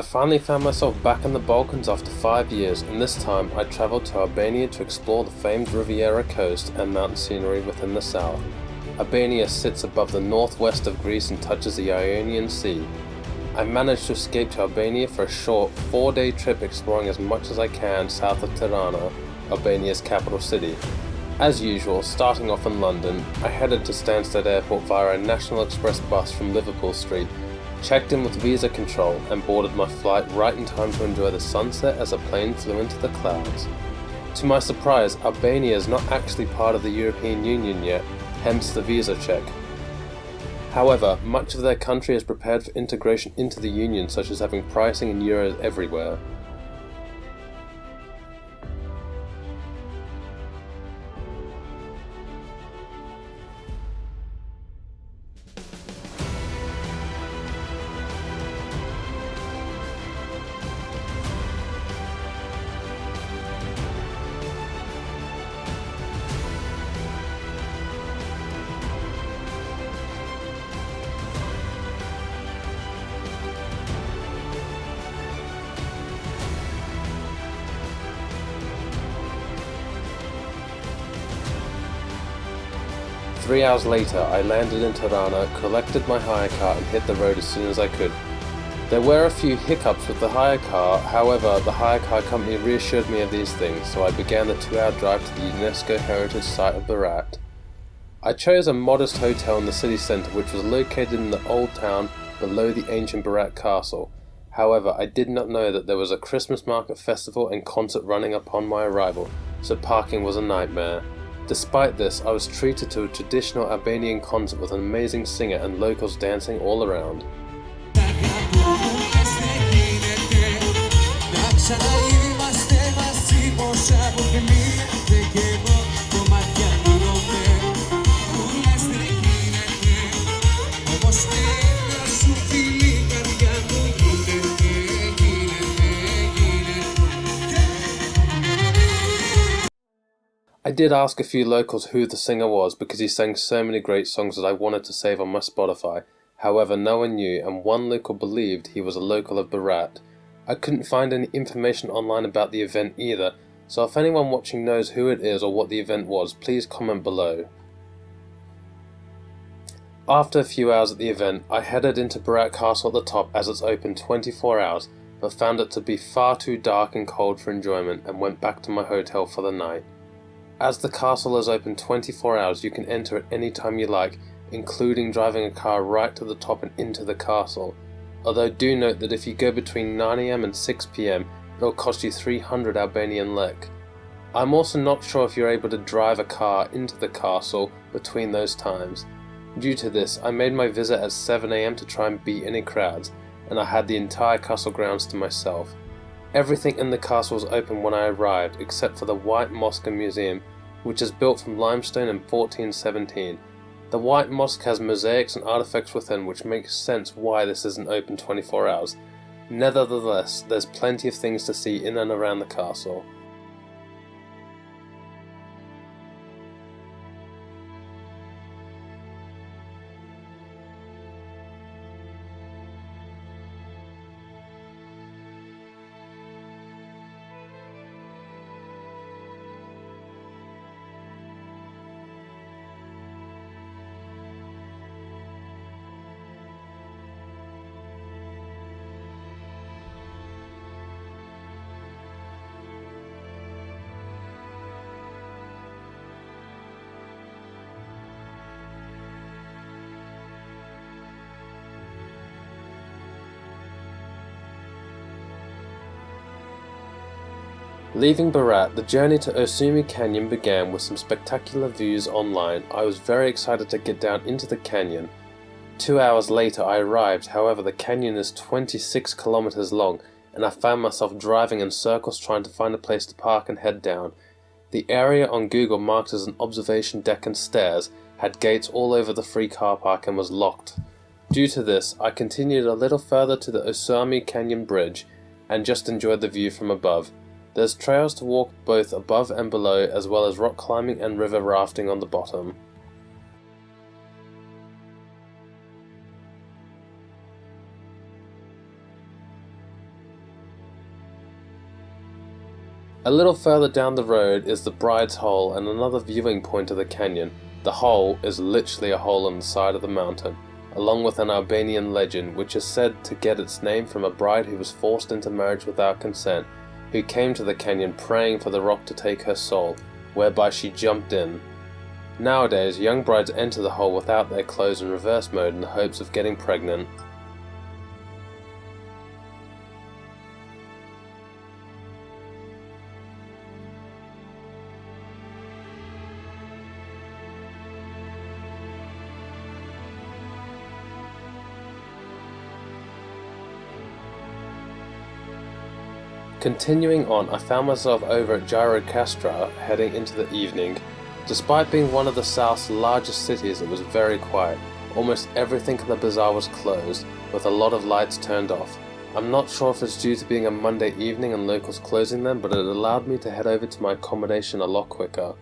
I finally found myself back in the Balkans after 5 years, and this time I travelled to Albania to explore the famed Riviera coast and mountain scenery within the south. Albania sits above the northwest of Greece and touches the Ionian Sea. I managed to escape to Albania for a short 4-day trip exploring as much as I can south of Tirana, Albania's capital city. As usual, starting off in London, I headed to Stansted Airport via a National Express bus from Liverpool Street, checked in with visa control and boarded my flight right in time to enjoy the sunset as the plane flew into the clouds. To my surprise, Albania is not actually part of the European Union yet, hence the visa check. However, much of their country is prepared for integration into the Union, such as having pricing in euros everywhere. Three hours later, I landed in Tirana, collected my hire car and hit the road as soon as I could. There were a few hiccups with the hire car, however, the hire car company reassured me of these things, so I began the 2-hour drive to the UNESCO Heritage Site of Berat. I chose a modest hotel in the city centre which was located in the old town below the ancient Berat castle. However, I did not know that there was a Christmas market festival and concert running upon my arrival, so parking was a nightmare. Despite this, I was treated to a traditional Albanian concert with an amazing singer and locals dancing all around. I did ask a few locals who the singer was because he sang so many great songs that I wanted to save on my Spotify. However, no one knew, and one local believed he was a local of Berat. I couldn't find any information online about the event either, so if anyone watching knows who it is or what the event was, please comment below. After a few hours at the event, I headed into Berat Castle at the top as it's open 24 hours, but found it to be far too dark and cold for enjoyment and went back to my hotel for the night. As the castle is open 24 hours, you can enter at any time you like, including driving a car right to the top and into the castle. Although do note that if you go between 9 AM and 6 PM, it'll cost you 300 Albanian lek. I'm also not sure if you're able to drive a car into the castle between those times. Due to this, I made my visit at 7 AM to try and beat any crowds, and I had the entire castle grounds to myself. Everything in the castle was open when I arrived, except for the White Mosque and Museum, which is built from limestone in 1417. The White Mosque has mosaics and artifacts within, which makes sense why this isn't open 24 hours. Nevertheless, there's plenty of things to see in and around the castle. Leaving Berat, the journey to Osumi Canyon began with some spectacular views online. I was very excited to get down into the canyon. 2 hours later I arrived, however the canyon is 26 kilometers long and I found myself driving in circles trying to find a place to park and head down. The area on Google marked as an observation deck and stairs had gates all over the free car park and was locked. Due to this, I continued a little further to the Osumi Canyon bridge and just enjoyed the view from above. There's trails to walk both above and below, as well as rock climbing and river rafting on the bottom. A little further down the road is the Bride's Hole and another viewing point of the canyon. The hole is literally a hole in the side of the mountain, along with an Albanian legend which is said to get its name from a bride who was forced into marriage without consent, who came to the canyon praying for the rock to take her soul, whereby she jumped in. Nowadays, young brides enter the hole without their clothes in reverse mode in the hopes of getting pregnant. Continuing on, I found myself over at Gjirokastra heading into the evening. Despite being one of the South's largest cities, it was very quiet. Almost everything in the bazaar was closed, with a lot of lights turned off. I'm not sure if it's due to being a Monday evening and locals closing them, but it allowed me to head over to my accommodation a lot quicker.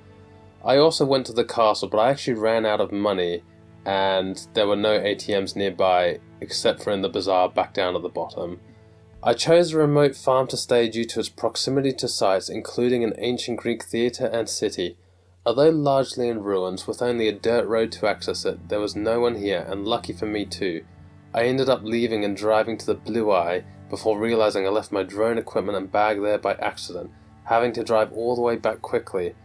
I also went to the castle, but I actually ran out of money, and there were no ATMs nearby, except for in the bazaar back down at the bottom. I chose a remote farm to stay due to its proximity to sites including an ancient Greek theatre and city. Although largely in ruins with only a dirt road to access it, there was no one here, and lucky for me too. I ended up leaving and driving to the Blue Eye before realizing I left my drone equipment and bag there by accident, having to drive all the way back quickly.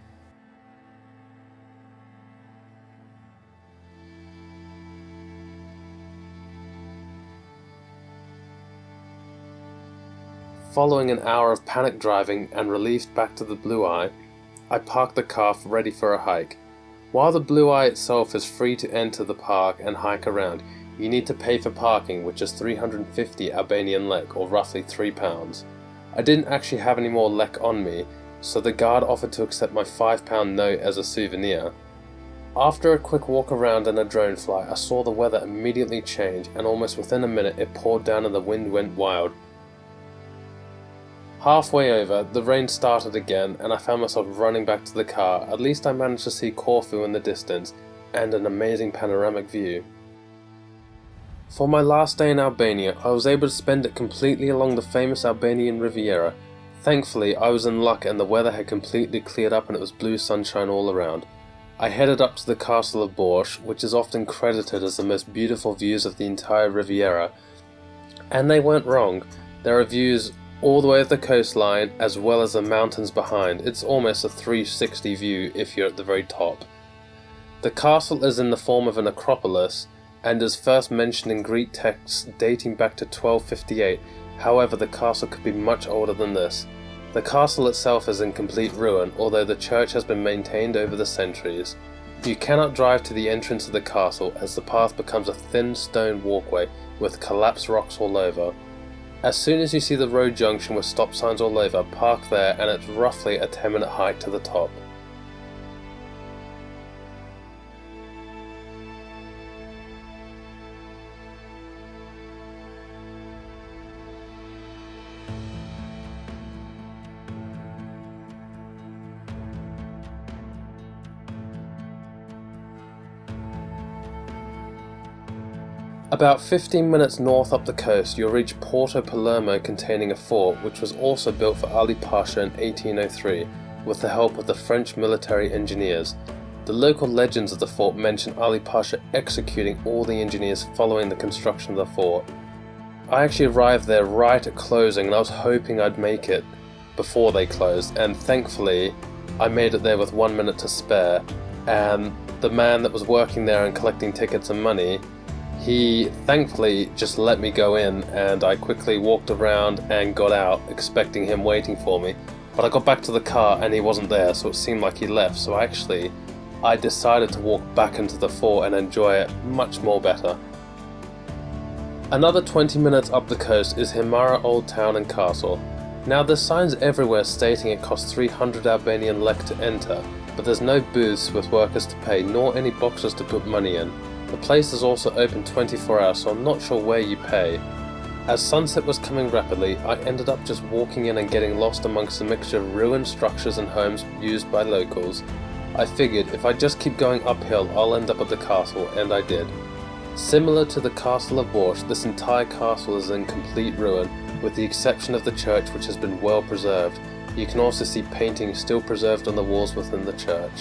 Following an hour of panic driving and relieved back to the Blue Eye, I parked the car ready for a hike. While the Blue Eye itself is free to enter the park and hike around, you need to pay for parking, which is 350 Albanian lek, or roughly £3. I didn't actually have any more lek on me, so the guard offered to accept my £5 note as a souvenir. After a quick walk around and a drone flight, I saw the weather immediately change, and almost within a minute it poured down and the wind went wild. Halfway over, the rain started again and I found myself running back to the car. At least I managed to see Corfu in the distance and an amazing panoramic view. For my last day in Albania, I was able to spend it completely along the famous Albanian Riviera. Thankfully, I was in luck and the weather had completely cleared up and it was blue sunshine all around. I headed up to the Castle of Borsh, which is often credited as the most beautiful views of the entire Riviera. And they weren't wrong. There are views all the way of the coastline as well as the mountains behind. It's almost a 360 view if you're at the very top. The castle is in the form of an acropolis and is first mentioned in Greek texts dating back to 1258. However, the castle could be much older than this. The castle itself is in complete ruin, although the church has been maintained over the centuries. You cannot drive to the entrance of the castle as the path becomes a thin stone walkway with collapsed rocks all over. As soon as you see the road junction with stop signs all over, park there and it's roughly a 10-minute hike to the top. About 15 minutes north up the coast, you'll reach Porto Palermo, containing a fort which was also built for Ali Pasha in 1803 with the help of the French military engineers. The local legends of the fort mention Ali Pasha executing all the engineers following the construction of the fort. I actually arrived there right at closing and I was hoping I'd make it before they closed, and thankfully I made it there with 1 minute to spare, and the man that was working there and collecting tickets and money, he thankfully just let me go in, and I quickly walked around and got out expecting him waiting for me. But I got back to the car and he wasn't there, so it seemed like he left. So I decided to walk back into the fort and enjoy it much more better. Another 20 minutes up the coast is Himara Old Town and Castle. Now there's signs everywhere stating it costs 300 Albanian lek to enter, but there's no booths with workers to pay nor any boxes to put money in. The place is also open 24 hours, so I'm not sure where you pay. As sunset was coming rapidly, I ended up just walking in and getting lost amongst a mixture of ruined structures and homes used by locals. I figured if I just keep going uphill, I'll end up at the castle, and I did. Similar to the Castle of Borsh, this entire castle is in complete ruin, with the exception of the church, which has been well preserved. You can also see paintings still preserved on the walls within the church.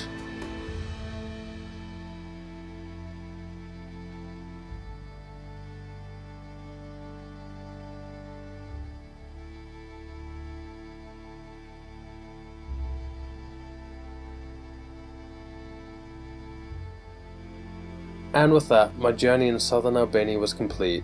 And with that, my journey in southern Albania was complete.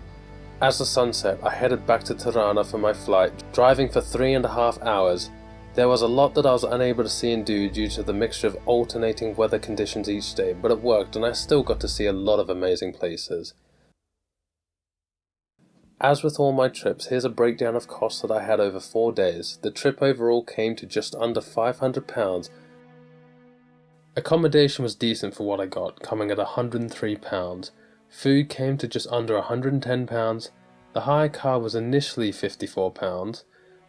As the sun set, I headed back to Tirana for my flight, driving for 3.5 hours. There was a lot that I was unable to see and do due to the mixture of alternating weather conditions each day, but it worked and I still got to see a lot of amazing places. As with all my trips, here's a breakdown of costs that I had over 4 days. The trip overall came to just under £500. Accommodation was decent for what I got, coming at £103. Food came to just under £110. The hire car was initially £54.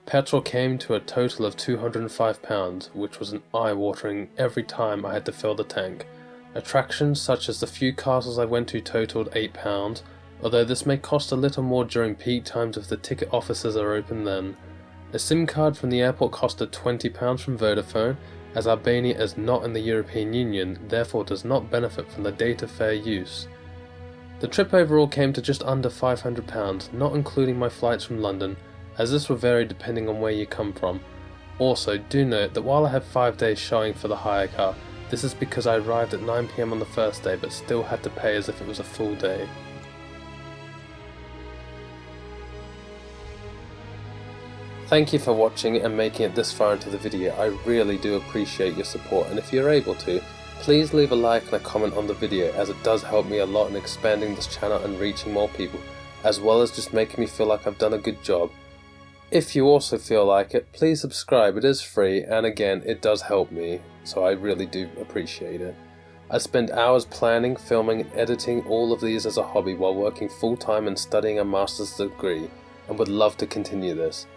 Petrol came to a total of £205, which was an eye-watering every time I had to fill the tank. Attractions such as the few castles I went to totaled £8, although this may cost a little more during peak times if the ticket offices are open then. A SIM card from the airport costed £20 from Vodafone, as Albania is not in the European Union, therefore does not benefit from the data fair use. The trip overall came to just under £500, not including my flights from London, as this will vary depending on where you come from. Also, do note that while I had 5 days showing for the hire car, this is because I arrived at 9 PM on the first day but still had to pay as if it was a full day. Thank you for watching and making it this far into the video. I really do appreciate your support, and if you're able to, please leave a like and a comment on the video, as it does help me a lot in expanding this channel and reaching more people, as well as just making me feel like I've done a good job. If you also feel like it, please subscribe. It is free, and again, it does help me, so I really do appreciate it. I spend hours planning, filming and editing all of these as a hobby while working full-time and studying a master's degree, and would love to continue this.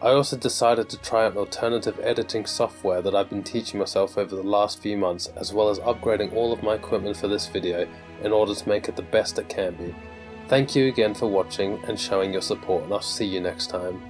I also decided to try out an alternative editing software that I've been teaching myself over the last few months, as well as upgrading all of my equipment for this video in order to make it the best it can be. Thank you again for watching and showing your support, and I'll see you next time.